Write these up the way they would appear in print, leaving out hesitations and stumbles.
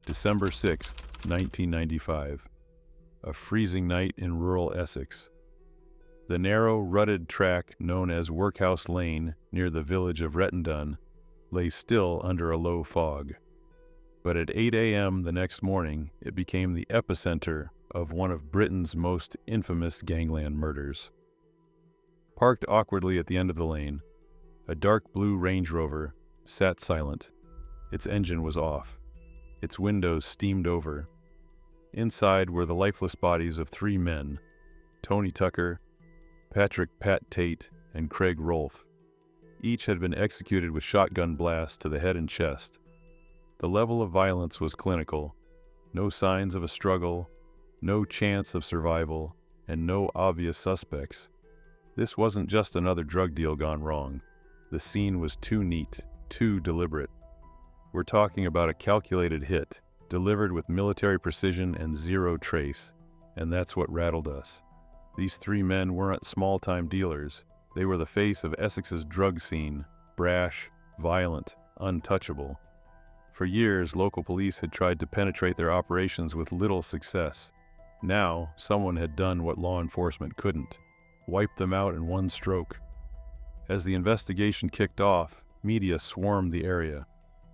December 6th, 1995. A freezing night in rural Essex. The narrow, rutted track known as Workhouse Lane near the village of Rettendon lay still under a low fog. But at 8 a.m. the next morning, it became the epicenter of one of Britain's most infamous gangland murders. Parked awkwardly at the end of the lane, a dark blue Range Rover sat silent. Its engine was off. Its windows steamed over. Inside were the lifeless bodies of three men, Tony Tucker, Patrick "Pat" Tate, and Craig Rolfe. Each had been executed with shotgun blasts to the head and chest. The level of violence was clinical. No signs of a struggle, no chance of survival, and no obvious suspects. This wasn't just another drug deal gone wrong. The scene was too neat, too deliberate. We're talking about a calculated hit, delivered with military precision and zero trace, and that's what rattled us. These three men weren't small-time dealers. They were the face of Essex's drug scene, brash, violent, untouchable. For years, local police had tried to penetrate their operations with little success. Now, someone had done what law enforcement couldn't: wiped them out in one stroke. As the investigation kicked off, media swarmed the area.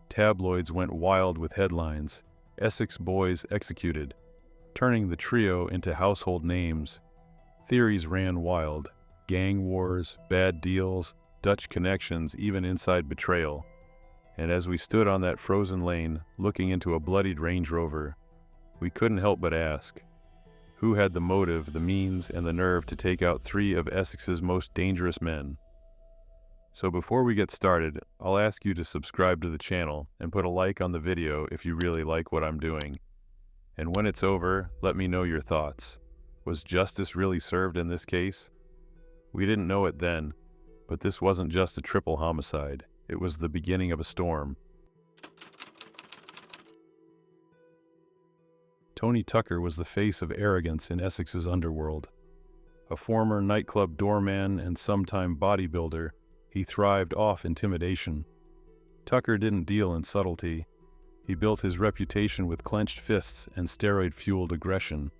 Tabloids went wild with headlines, "Essex Boys executed," turning the trio into household names. Theories ran wild: gang wars, bad deals, Dutch connections, even inside betrayal. And as we stood on that frozen lane, looking into a bloodied Range Rover, we couldn't help but ask, who had the motive, the means, and the nerve to take out three of Essex's most dangerous men? So before we get started, I'll ask you to subscribe to the channel and put a like on the video if you really like what I'm doing. And when it's over, let me know your thoughts. Was justice really served in this case? We didn't know it then, but this wasn't just a triple homicide. It was the beginning of a storm. Tony Tucker was the face of arrogance in Essex's underworld. A former nightclub doorman and sometime bodybuilder, he thrived off intimidation. Tucker didn't deal in subtlety. He built his reputation with clenched fists and steroid-fueled aggression.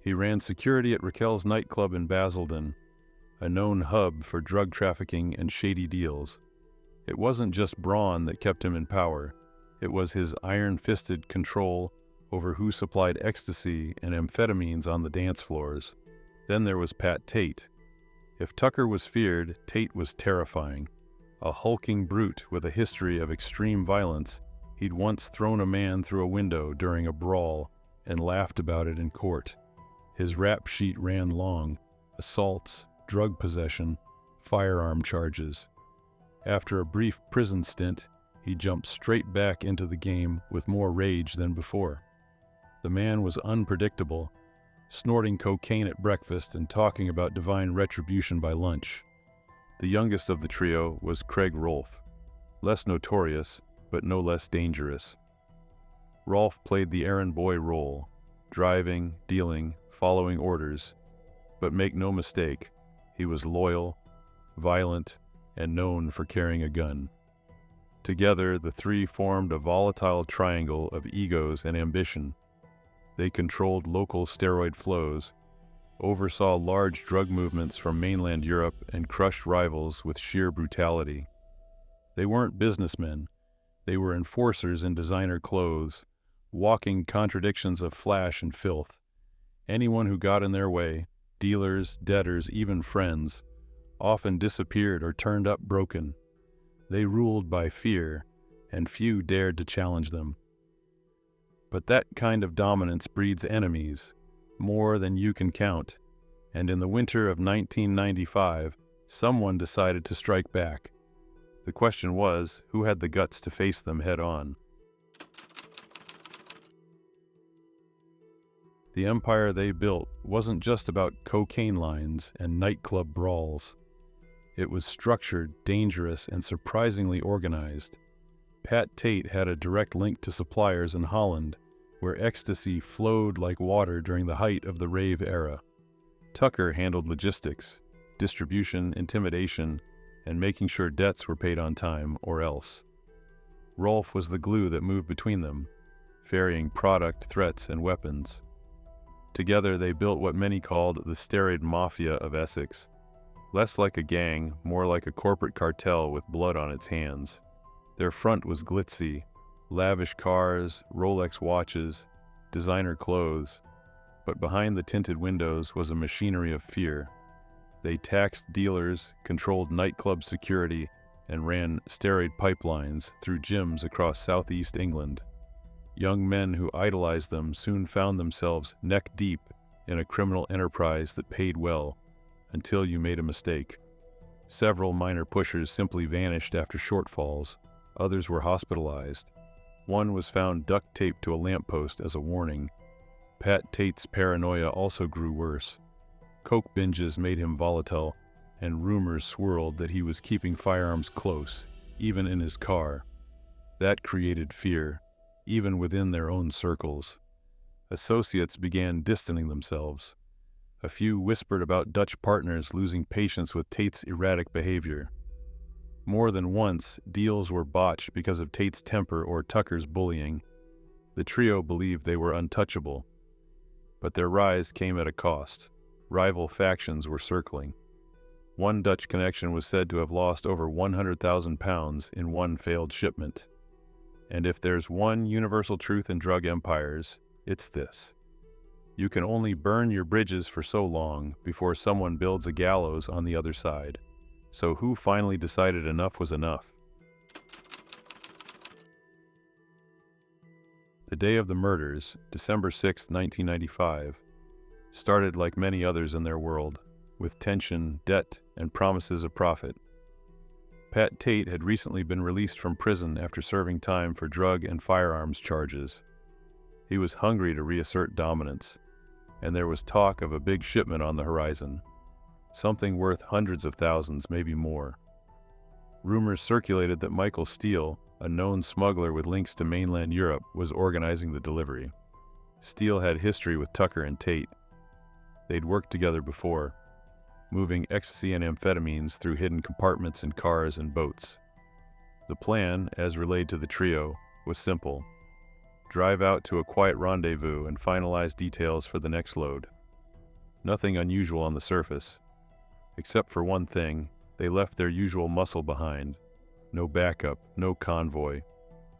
He ran security at Raquel's nightclub in Basildon, a known hub for drug trafficking and shady deals. It wasn't just brawn that kept him in power. It was his iron-fisted control over who supplied ecstasy and amphetamines on the dance floors. Then there was Pat Tate. If Tucker was feared, Tate was terrifying. A hulking brute with a history of extreme violence, he'd once thrown a man through a window during a brawl and laughed about it in court. His rap sheet ran long: assaults, drug possession, firearm charges. After a brief prison stint, he jumped straight back into the game with more rage than before. The man was unpredictable, snorting cocaine at breakfast and talking about divine retribution by lunch. The youngest of the trio was Craig Rolfe, less notorious, but no less dangerous. Rolfe played the errand boy role, driving, dealing, following orders. But make no mistake, he was loyal, violent, and known for carrying a gun. Together, the three formed a volatile triangle of egos and ambition. They controlled local steroid flows, oversaw large drug movements from mainland Europe, and crushed rivals with sheer brutality. They weren't businessmen. They were enforcers in designer clothes, walking contradictions of flash and filth. Anyone who got in their way, dealers, debtors, even friends, often disappeared or turned up broken. They ruled by fear, and few dared to challenge them. But that kind of dominance breeds enemies, more than you can count, and in the winter of 1995, someone decided to strike back. The question was, who had the guts to face them head-on? The empire they built wasn't just about cocaine lines and nightclub brawls. It was structured, dangerous, and surprisingly organized. Pat Tate had a direct link to suppliers in Holland, where ecstasy flowed like water during the height of the rave era. Tucker handled logistics, distribution, intimidation, and making sure debts were paid on time or else. Rolfe was the glue that moved between them, ferrying product, threats, and weapons. Together they built what many called the steroid mafia of Essex, less like a gang, more like a corporate cartel with blood on its hands. Their front was glitzy, lavish cars, Rolex watches, designer clothes, but behind the tinted windows was a machinery of fear. They taxed dealers, controlled nightclub security, and ran steroid pipelines through gyms across southeast England. Young men who idolized them soon found themselves neck-deep in a criminal enterprise that paid well, until you made a mistake. Several minor pushers simply vanished after shortfalls. Others were hospitalized. One was found duct-taped to a lamppost as a warning. Tate's paranoia also grew worse. Coke binges made him volatile, and rumors swirled that he was keeping firearms close, even in his car. That created fear, even within their own circles. Associates began distancing themselves. A few whispered about Dutch partners losing patience with Tate's erratic behavior. More than once, deals were botched because of Tate's temper or Tucker's bullying. The trio believed they were untouchable. But their rise came at a cost. Rival factions were circling. One Dutch connection was said to have lost over £100,000 in one failed shipment. And if there's one universal truth in drug empires, it's this: you can only burn your bridges for so long before someone builds a gallows on the other side. So who finally decided enough was enough? The day of the murders, December 6, 1995, started like many others in their world, with tension, debt, and promises of profit. Tate had recently been released from prison after serving time for drug and firearms charges. He was hungry to reassert dominance, and there was talk of a big shipment on the horizon, something worth hundreds of thousands, maybe more. Rumors circulated that Michael Steele, a known smuggler with links to mainland Europe, was organizing the delivery. Steele had history with Tucker and Tate. They'd worked together before, moving ecstasy and amphetamines through hidden compartments in cars and boats. The plan, as relayed to the trio, was simple: drive out to a quiet rendezvous and finalize details for the next load. Nothing unusual on the surface. Except for one thing, they left their usual muscle behind. No backup, no convoy.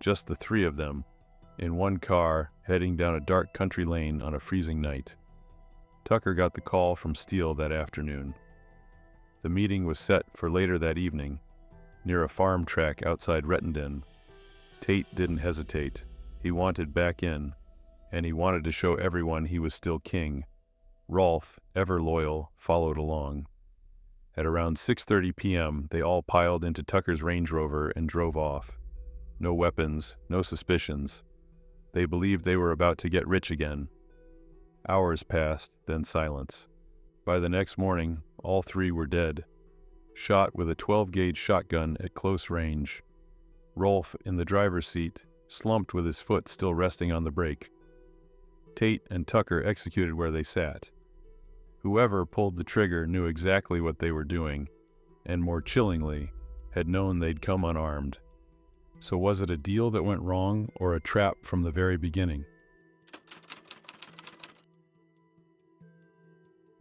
Just the three of them, in one car, heading down a dark country lane on a freezing night. Tucker got the call from Steele that afternoon. The meeting was set for later that evening, near a farm track outside Rettendon. Tate didn't hesitate. He wanted back in, and he wanted to show everyone he was still king. Rolfe, ever loyal, followed along. At around 6:30 p.m., they all piled into Tucker's Range Rover and drove off. No weapons, no suspicions. They believed they were about to get rich again. Hours passed, then silence. By the next morning, all three were dead, shot with a 12-gauge shotgun at close range. Rolfe, in the driver's seat, slumped with his foot still resting on the brake. Tate and Tucker executed where they sat. Whoever pulled the trigger knew exactly what they were doing, and more chillingly, had known they'd come unarmed. So was it a deal that went wrong, or a trap from the very beginning?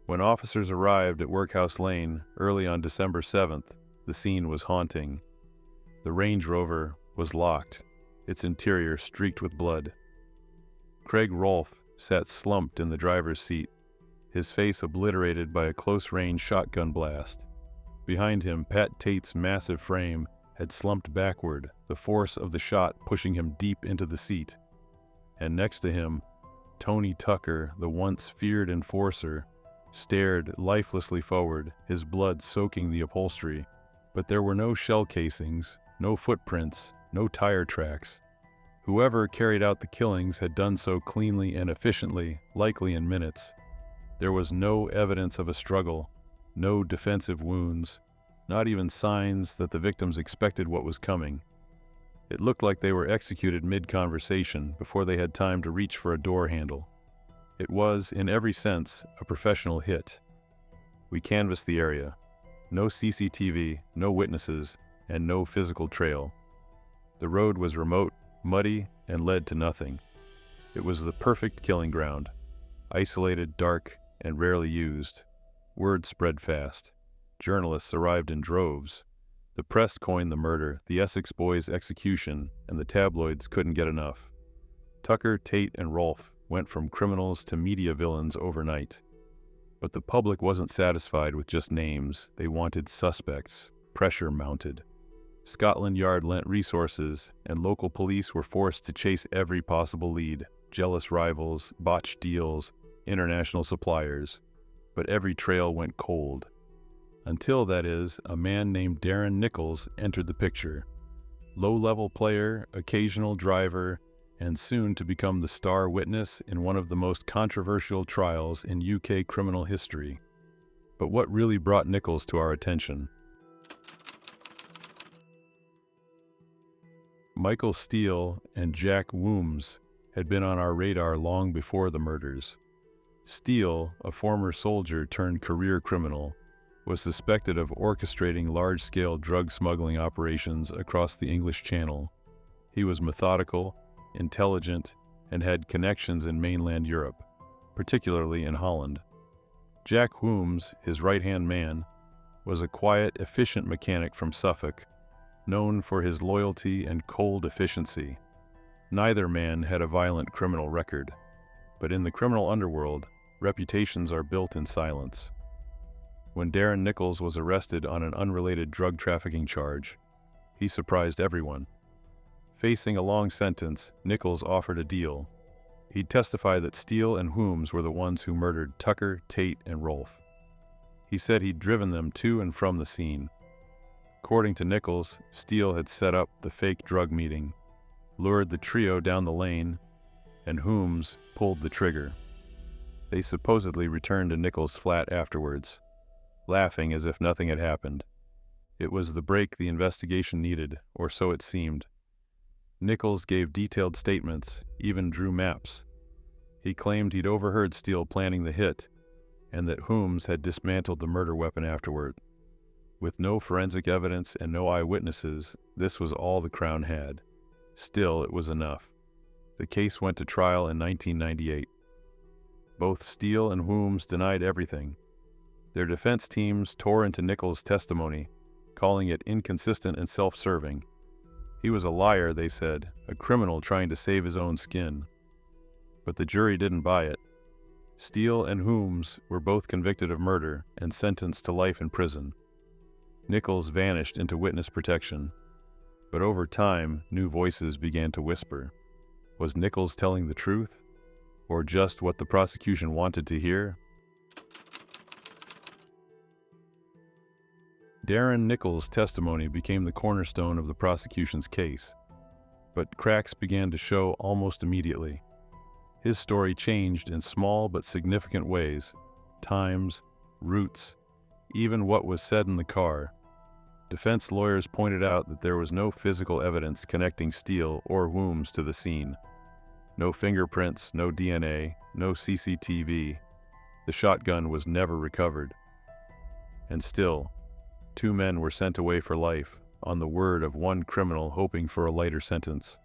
When officers arrived at Workhouse Lane early on December 7th, the scene was haunting. The Range Rover was locked, its interior streaked with blood. Craig Rolfe sat slumped in the driver's seat, his face obliterated by a close-range shotgun blast. Behind him, Tate's massive frame had slumped backward, the force of the shot pushing him deep into the seat. And next to him, Tony Tucker, the once feared enforcer, stared lifelessly forward, his blood soaking the upholstery. But there were no shell casings, no footprints, no tire tracks. Whoever carried out the killings had done so cleanly and efficiently, likely in minutes. There was no evidence of a struggle, no defensive wounds, not even signs that the victims expected what was coming. It looked like they were executed mid-conversation before they had time to reach for a door handle. It was, in every sense, a professional hit. We canvassed the area. No CCTV, no witnesses, and no physical trail. The road was remote, muddy, and led to nothing. It was the perfect killing ground. Isolated, dark, and rarely used. Word spread fast. Journalists arrived in droves. The press coined the murder, the Essex Boys' execution, and the tabloids couldn't get enough. Tucker, Tate, and Rolfe went from criminals to media villains overnight. But the public wasn't satisfied with just names. They wanted suspects. Pressure mounted. Scotland Yard lent resources, and local police were forced to chase every possible lead. Jealous rivals, botched deals, international suppliers. But every trail went cold. Until, that is, a man named Darren Nichols entered the picture. Low-level player, occasional driver, and soon to become the star witness in one of the most controversial trials in UK criminal history. But what really brought Nichols to our attention? Michael Steele and Jack Wooms had been on our radar long before the murders. Steele, a former soldier turned career criminal, was suspected of orchestrating large-scale drug smuggling operations across the English Channel. He was methodical, intelligent, and had connections in mainland Europe, particularly in Holland. Jack Wooms, his right-hand man, was a quiet, efficient mechanic from Suffolk, known for his loyalty and cold efficiency. Neither man had a violent criminal record, but in the criminal underworld, reputations are built in silence. When Darren Nichols was arrested on an unrelated drug trafficking charge, he surprised everyone. Facing a long sentence, Nichols offered a deal. He'd testify that Steele and Wooms were the ones who murdered Tucker, Tate, and Rolfe. He said he'd driven them to and from the scene. According to Nichols, Steele had set up the fake drug meeting, lured the trio down the lane, and Wooms pulled the trigger. They supposedly returned to Nichols' flat afterwards, laughing as if nothing had happened. It was the break the investigation needed, or so it seemed. Nichols gave detailed statements, even drew maps. He claimed he'd overheard Steele planning the hit, and that Wooms had dismantled the murder weapon afterward. With no forensic evidence and no eyewitnesses, this was all the Crown had. Still, it was enough. The case went to trial in 1998. Both Steele and Wooms denied everything. Their defense teams tore into Nichols' testimony, calling it inconsistent and self-serving. He was a liar, they said, a criminal trying to save his own skin. But the jury didn't buy it. Steele and Wooms were both convicted of murder and sentenced to life in prison. Nichols vanished into witness protection. But over time, new voices began to whisper. Was Nichols telling the truth? Or just what the prosecution wanted to hear? Darren Nichols' testimony became the cornerstone of the prosecution's case, but cracks began to show almost immediately. His story changed in small but significant ways: times, routes, even what was said in the car. Defense lawyers pointed out that there was no physical evidence connecting Steele or Wooms to the scene. No fingerprints, no DNA, no CCTV. The shotgun was never recovered. And still, 2 men were sent away for life, on the word of one criminal hoping for a lighter sentence.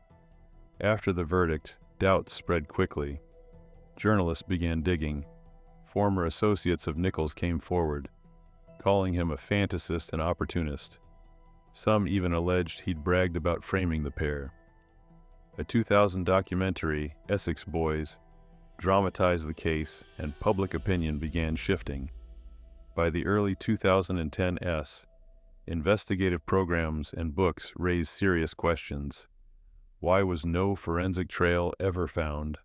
After the verdict, doubts spread quickly. Journalists began digging. Former associates of Nichols came forward, calling him a fantasist and opportunist. Some even alleged he'd bragged about framing the pair. A 2000 documentary, Essex Boys, dramatized the case, and public opinion began shifting. By the early 2010s, investigative programs and books raised serious questions. Why was no forensic trail ever found?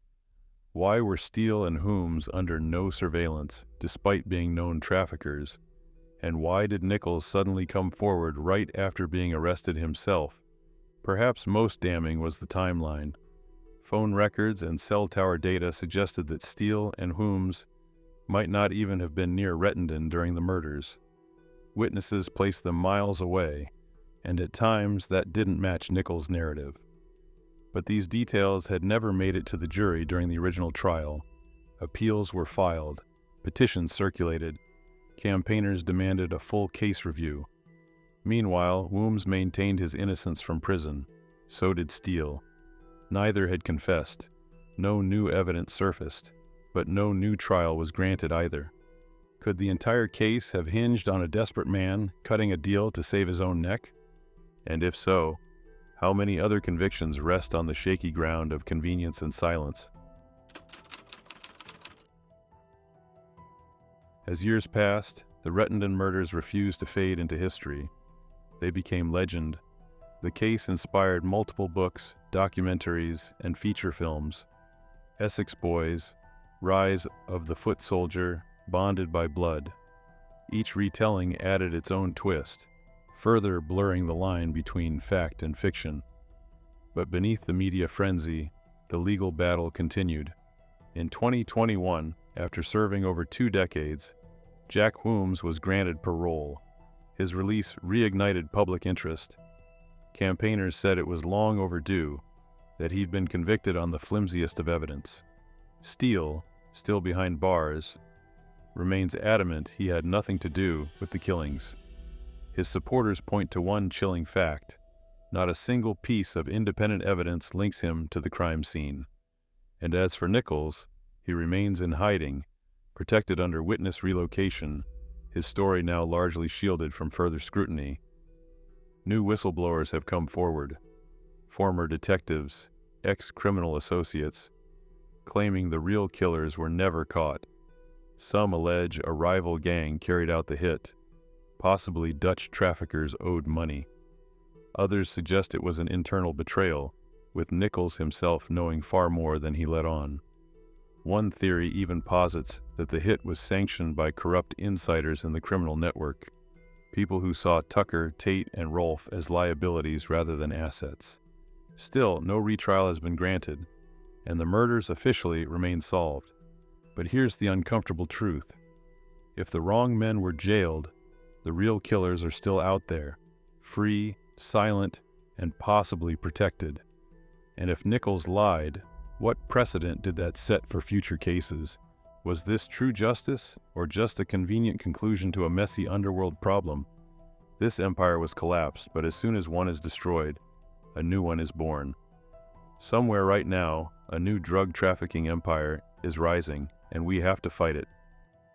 Why were Steele and Wooms under no surveillance, despite being known traffickers? And why did Nichols suddenly come forward right after being arrested himself? Perhaps most damning was the timeline. Phone records and cell tower data suggested that Steele and Wooms might not even have been near Rettendon during the murders. Witnesses placed them miles away, and at times that didn't match Nichols' narrative. But these details had never made it to the jury during the original trial. Appeals were filed, petitions circulated, campaigners demanded a full case review. Meanwhile, Wooms maintained his innocence from prison. So did Steele. Neither had confessed, No new evidence surfaced, but no new trial was granted either. Could the entire case have hinged on a desperate man cutting a deal to save his own neck? And if so, how many other convictions rest on the shaky ground of convenience and silence? As years passed, the Rettendon murders refused to fade into history. They became legend. The case inspired multiple books, documentaries, and feature films. Essex Boys, Rise of the Foot Soldier, Bonded by Blood. Each retelling added its own twist, further blurring the line between fact and fiction. But beneath the media frenzy, the legal battle continued. In 2021, after serving over 2 decades, Jack Wooms was granted parole. His release reignited public interest. Campaigners said it was long overdue, that he'd been convicted on the flimsiest of evidence. Steele, still behind bars, remains adamant he had nothing to do with the killings. His supporters point to one chilling fact: not a single piece of independent evidence links him to the crime scene. And as for Nichols, he remains in hiding, protected under witness relocation, his story now largely shielded from further scrutiny. New whistleblowers have come forward, former detectives, ex-criminal associates, claiming the real killers were never caught. Some allege a rival gang carried out the hit. Possibly Dutch traffickers owed money. Others suggest it was an internal betrayal, with Nichols himself knowing far more than he let on. One theory even posits that the hit was sanctioned by corrupt insiders in the criminal network, people who saw Tucker, Tate, and Rolfe as liabilities rather than assets. Still, no retrial has been granted, and the murders officially remain solved. But here's the uncomfortable truth. If the wrong men were jailed, the real killers are still out there, free, silent, and possibly protected. And if Nichols lied, what precedent did that set for future cases? Was this true justice, or just a convenient conclusion to a messy underworld problem? This empire was collapsed, but as soon as one is destroyed, a new one is born. Somewhere right now, a new drug trafficking empire is rising, and we have to fight it.